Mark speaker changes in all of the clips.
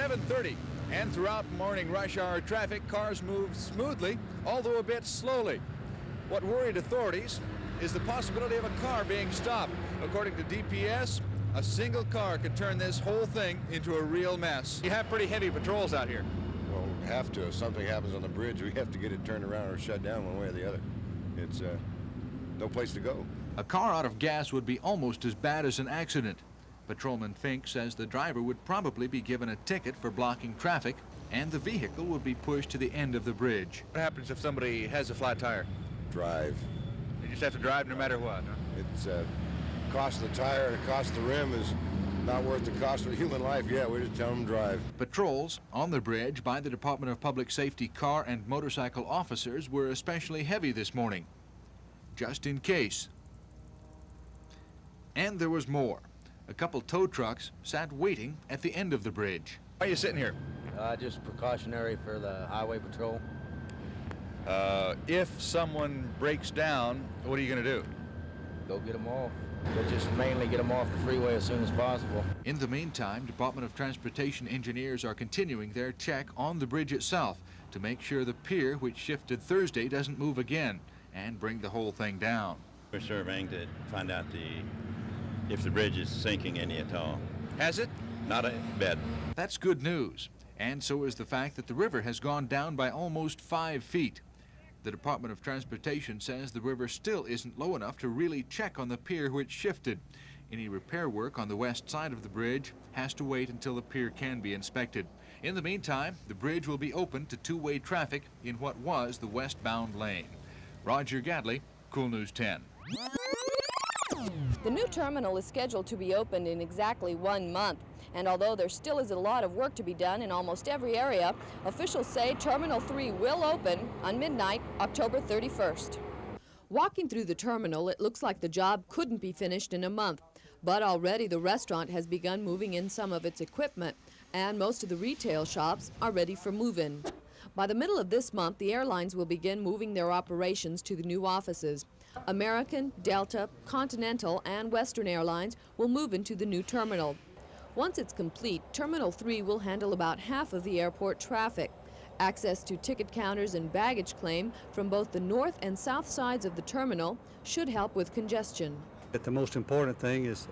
Speaker 1: 7:30, and throughout morning rush hour traffic, cars move smoothly, although a bit slowly. What worried authorities is the possibility of a car being stopped. According to DPS, a single car could turn this whole thing into a real mess. You have pretty heavy patrols out here.
Speaker 2: Well, we have to. If something happens on the bridge, we have to get it turned around or shut down one way or the other. It's no place to go.
Speaker 1: A car out of gas would be almost as bad as an accident. Patrolman Fink says the driver would probably be given a ticket for blocking traffic, and the vehicle would be pushed to the end of the bridge. What happens if somebody has a flat tire?
Speaker 2: Drive.
Speaker 1: You just have to drive no matter what, huh?
Speaker 2: It's cost of the tire and the cost of the rim is not worth the cost of human life. Yeah, we just tell them drive.
Speaker 1: Patrols on the bridge by the Department of Public Safety car and motorcycle officers were especially heavy this morning, just in case. And there was more. A couple tow trucks sat waiting at the end of the bridge. Why are you sitting here?
Speaker 3: Just precautionary for the highway patrol.
Speaker 1: If someone breaks down, what are you going to do?
Speaker 3: Go get them off. But just mainly get them off the freeway as soon as possible.
Speaker 1: In the meantime, Department of Transportation engineers are continuing their check on the bridge itself to make sure the pier, which shifted Thursday, doesn't move again and bring the whole thing down.
Speaker 4: We're surveying to find out if the bridge is sinking any at all.
Speaker 1: Has it?
Speaker 4: Not a bit.
Speaker 1: That's good news. And so is the fact that the river has gone down by almost 5 feet. The Department of Transportation says the river still isn't low enough to really check on the pier which shifted. Any repair work on the west side of the bridge has to wait until the pier can be inspected. In the meantime, the bridge will be open to two-way traffic in what was the westbound lane. Roger Gadley, Cool News 10.
Speaker 5: The new terminal is scheduled to be opened in exactly 1 month. And although there still is a lot of work to be done in almost every area, officials say Terminal 3 will open on midnight, October 31st. Walking through the terminal, it looks like the job couldn't be finished in a month. But already the restaurant has begun moving in some of its equipment, and most of the retail shops are ready for move-in. By the middle of this month, the airlines will begin moving their operations to the new offices. American, Delta, Continental, and Western Airlines will move into the new terminal. Once it's complete, Terminal 3 will handle about half of the airport traffic. Access to ticket counters and baggage claim from both the north and south sides of the terminal should help with congestion.
Speaker 6: But the most important thing is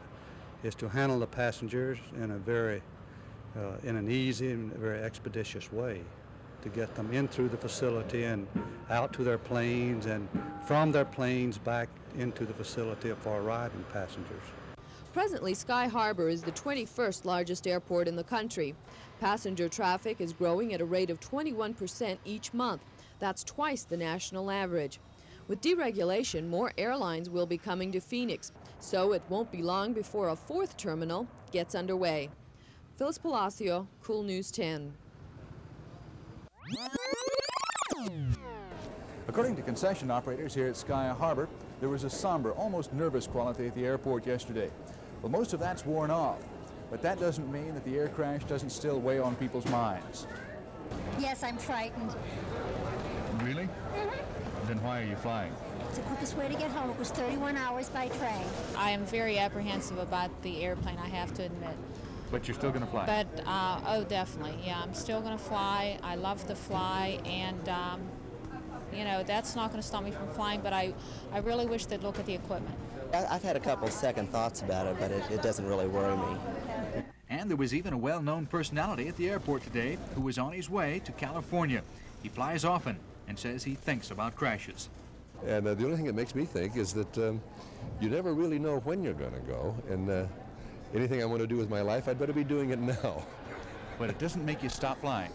Speaker 6: to handle the passengers in an easy and very expeditious way, to get them in through the facility and out to their planes, and from their planes back into the facility for arriving passengers.
Speaker 5: Presently, Sky Harbor is the 21st largest airport in the country. Passenger traffic is growing at a rate of 21% each month. That's twice the national average. With deregulation, more airlines will be coming to Phoenix, so it won't be long before a fourth terminal gets underway. Phyllis Palacio, Cool News 10.
Speaker 1: According to concession operators here at Sky Harbor, there was a somber, almost nervous quality at the airport yesterday. Well, most of that's worn off, but that doesn't mean that the air crash doesn't still weigh on people's minds.
Speaker 7: Yes, I'm frightened.
Speaker 1: Really? Mm-hmm. Then why are you flying?
Speaker 7: It's the quickest way to get home. It was 31 hours by train.
Speaker 8: I am very apprehensive about the airplane, I have to admit.
Speaker 1: But you're still going to fly?
Speaker 8: But, oh, definitely, yeah. I'm still going to fly. I love to fly, and, you know, that's not going to stop me from flying, but I really wish they'd look at the equipment.
Speaker 9: I've had a couple second thoughts about it, but it doesn't really worry me.
Speaker 1: And there was even a well-known personality at the airport today who was on his way to California. He flies often and says he thinks about crashes.
Speaker 10: And the only thing that makes me think is that you never really know when you're going to go, and anything I want to do with my life, I'd better be doing it now.
Speaker 1: But it doesn't make you stop flying?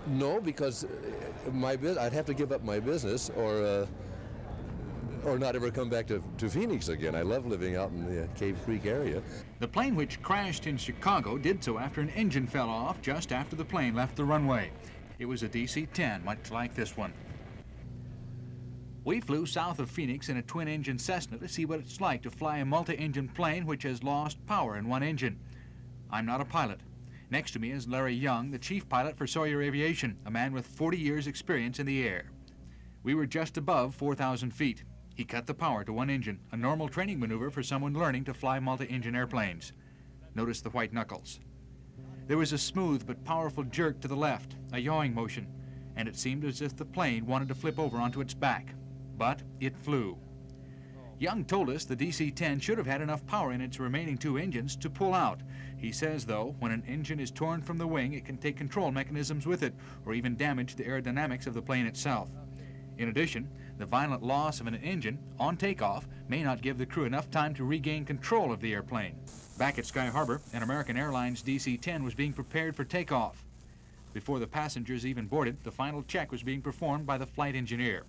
Speaker 10: No, because I'd have to give up my business or not ever come back to Phoenix again. I love living out in the Cave Creek area.
Speaker 1: The plane which crashed in Chicago did so after an engine fell off just after the plane left the runway. It was a DC-10, much like this one. We flew south of Phoenix in a twin-engine Cessna to see what it's like to fly a multi-engine plane which has lost power in one engine. I'm not a pilot. Next to me is Larry Young, the chief pilot for Sawyer Aviation, a man with 40 years' experience in the air. We were just above 4,000 feet. He cut the power to one engine, a normal training maneuver for someone learning to fly multi-engine airplanes. Notice the white knuckles. There was a smooth but powerful jerk to the left, a yawing motion, and it seemed as if the plane wanted to flip over onto its back. But it flew. Young told us the DC-10 should have had enough power in its remaining 2 engines to pull out. He says, though, when an engine is torn from the wing, it can take control mechanisms with it, or even damage the aerodynamics of the plane itself. In addition, the violent loss of an engine on takeoff may not give the crew enough time to regain control of the airplane. Back at Sky Harbor, an American Airlines DC-10 was being prepared for takeoff. Before the passengers even boarded, the final check was being performed by the flight engineer.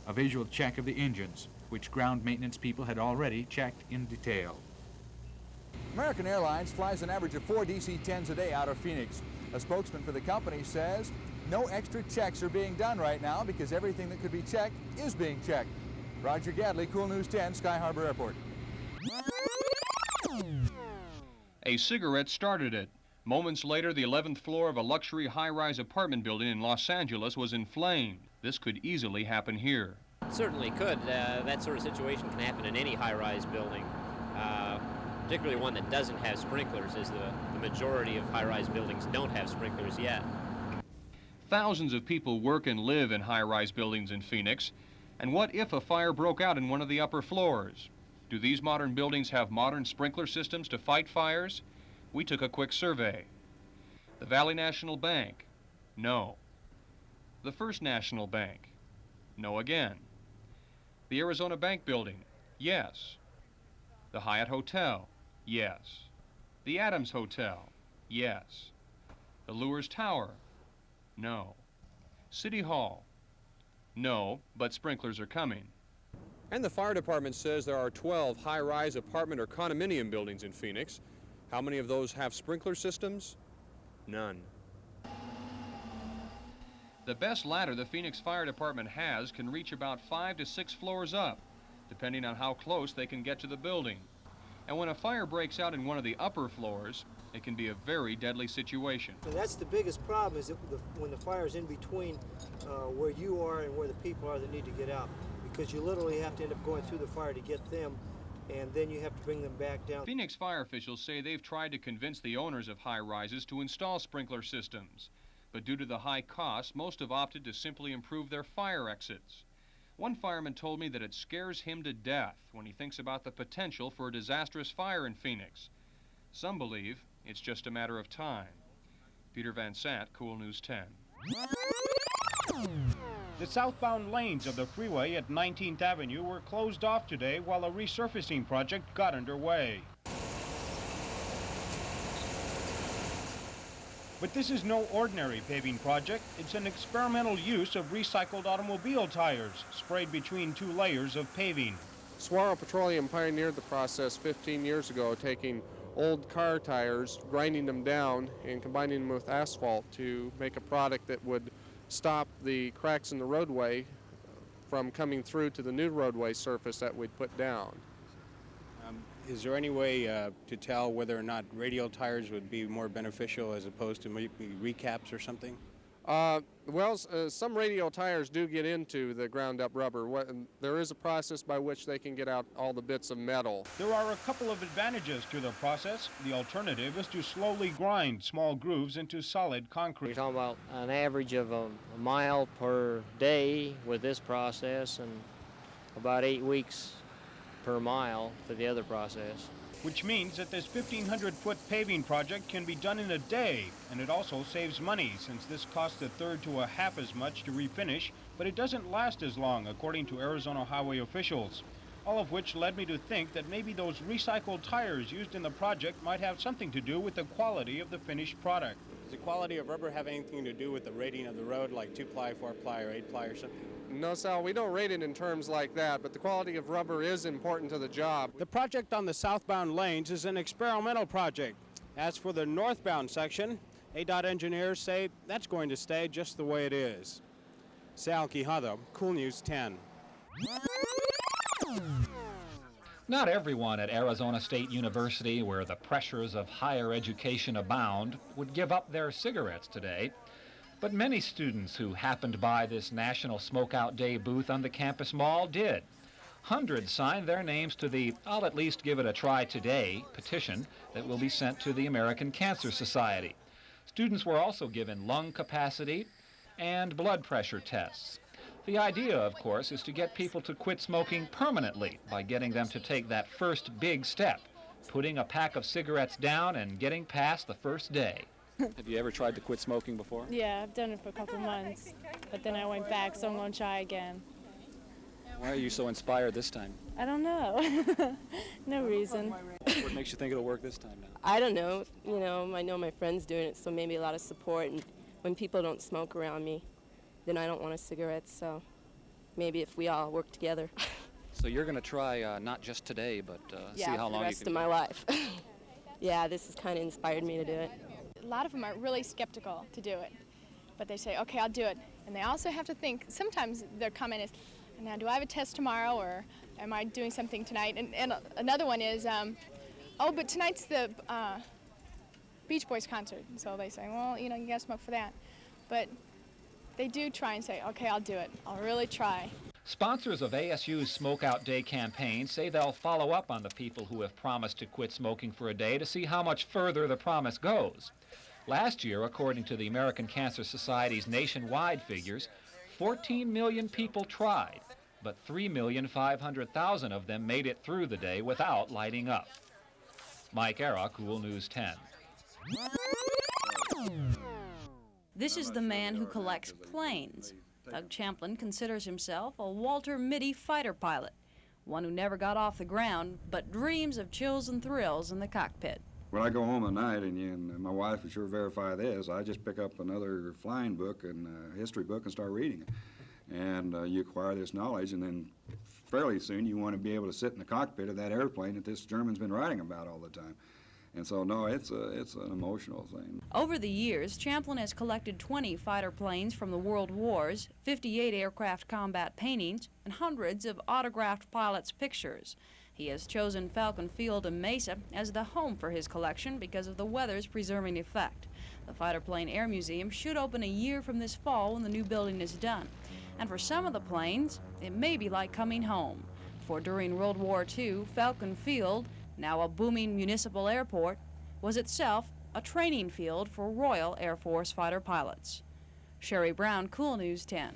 Speaker 1: A visual check of the engines, which ground maintenance people had already checked in detail.
Speaker 11: American Airlines flies an average of 4 DC-10s a day out of Phoenix. A spokesman for the company says no extra checks are being done right now because everything that could be checked is being checked. Roger Gadley, Cool News 10, Sky Harbor Airport.
Speaker 12: A cigarette started it. Moments later, the 11th floor of a luxury high-rise apartment building in Los Angeles was inflamed. This could easily happen here.
Speaker 13: Certainly could. That sort of situation can happen in any high-rise building, particularly one that doesn't have sprinklers, as the majority of high-rise buildings don't have sprinklers yet.
Speaker 12: Thousands of people work and live in high-rise buildings in Phoenix. And what if a fire broke out in one of the upper floors? Do these modern buildings have modern sprinkler systems to fight fires? We took a quick survey. The Valley National Bank? No. The First National Bank? No again. The Arizona Bank Building? Yes. The Hyatt Hotel? Yes. The Adams Hotel? Yes. The Lures Tower? No. City Hall? No, but sprinklers are coming.
Speaker 14: And the fire department says there are 12 high-rise apartment or condominium buildings in Phoenix. How many of those have sprinkler systems? None.
Speaker 12: The best ladder the Phoenix Fire Department has can reach about 5 to 6 floors up, depending on how close they can get to the building. And when a fire breaks out in one of the upper floors, it can be a very deadly situation.
Speaker 15: And that's the biggest problem, is that when the fire is in between where you are and where the people are that need to get out, because you literally have to end up going through the fire to get them, and then you have to bring them back down.
Speaker 12: Phoenix fire officials say they've tried to convince the owners of high-rises to install sprinkler systems, but due to the high cost, most have opted to simply improve their fire exits. One fireman told me that it scares him to death when he thinks about the potential for a disastrous fire in Phoenix. Some believe it's just a matter of time. Peter Van Sant, Cool News 10.
Speaker 16: The southbound lanes of the freeway at 19th Avenue were closed off today while a resurfacing project got underway. But this is no ordinary paving project. It's an experimental use of recycled automobile tires sprayed between 2 layers of paving.
Speaker 17: Saguaro Petroleum pioneered the process 15 years ago, taking old car tires, grinding them down, and combining them with asphalt to make a product that would stop the cracks in the roadway from coming through to the new roadway surface that we'd put down.
Speaker 18: Is there any way to tell whether or not radial tires would be more beneficial as opposed to maybe recaps or something?
Speaker 17: Some radial tires do get into the ground-up rubber. There is a process by which they can get out all the bits of metal.
Speaker 16: There are a couple of advantages to the process. The alternative is to slowly grind small grooves into solid concrete.
Speaker 3: You're talking about an average of a mile per day with this process and about 8 weeks per mile for the other process.
Speaker 16: Which means that this 1,500-foot paving project can be done in a day, and it also saves money since this costs a third to a half as much to refinish, but it doesn't last as long, according to Arizona highway officials. All of which led me to think that maybe those recycled tires used in the project might have something to do with the quality of the finished product.
Speaker 18: Does the quality of rubber have anything to do with the rating of the road, like 2-ply, 4-ply, or 8-ply or something?
Speaker 17: No, Sal, we don't rate it in terms like that, but the quality of rubber is important to the job.
Speaker 18: The project on the southbound lanes is an experimental project. As for the northbound section, ADOT engineers say that's going to stay just the way it is. Sal Quijado, Cool News 10.
Speaker 19: Not everyone at Arizona State University, where the pressures of higher education abound, would give up their cigarettes today. But many students who happened by this National Smokeout Day booth on the campus mall did. Hundreds signed their names to the "I'll at least give it a try today" petition that will be sent to the American Cancer Society. Students were also given lung capacity and blood pressure tests. The idea, of course, is to get people to quit smoking permanently by getting them to take that first big step, putting a pack of cigarettes down and getting past the first day.
Speaker 20: Have you ever tried to quit smoking before?
Speaker 21: Yeah, I've done it for a couple months, but then I went back, so I'm going to try again.
Speaker 20: Why are you so inspired this time?
Speaker 21: I don't know. No reason.
Speaker 20: What makes you think it'll work this time now?
Speaker 22: I don't know. You know, I know my friend's doing it, so maybe a lot of support. And when people don't smoke around me, then I don't want a cigarette. So maybe if we all work together.
Speaker 20: So you're going to try not just today, but see how long you can.
Speaker 22: Yeah, the rest of my life. Yeah, this has kind of inspired me to do it.
Speaker 23: A lot of them are really skeptical to do it, but they say, okay, I'll do it. And they also have to think, sometimes their comment is, now do I have a test tomorrow, or am I doing something tonight? And another one is, oh, but tonight's the Beach Boys concert. And so they say, well, you know, you gotta smoke for that. But they do try and say, okay, I'll do it. I'll really try.
Speaker 19: Sponsors of ASU's Smokeout Day campaign say they'll follow up on the people who have promised to quit smoking for a day to see how much further the promise goes. Last year, according to the American Cancer Society's nationwide figures, 14 million people tried, but 3,500,000 of them made it through the day without lighting up. Mike Era, Cool News 10.
Speaker 24: This is the man who collects planes. Doug Champlin considers himself a Walter Mitty fighter pilot, one who never got off the ground, but dreams of chills and thrills in the cockpit.
Speaker 25: When I go home at night, and my wife will sure verify this, I just pick up another flying book and history book and start reading it. And you acquire this knowledge, and then fairly soon you want to be able to sit in the cockpit of that airplane that this German's been writing about all the time. And so, no, it's an emotional thing.
Speaker 24: Over the years, Champlin has collected 20 fighter planes from the World Wars, 58 aircraft combat paintings, and hundreds of autographed pilots' pictures. He has chosen Falcon Field in Mesa as the home for his collection because of the weather's preserving effect. The Fighter Plane Air Museum should open a year from this fall when the new building is done. And for some of the planes, it may be like coming home. For during World War II, Falcon Field, now a booming municipal airport, was itself a training field for Royal Air Force fighter pilots. Sherry Brown, Cool News 10.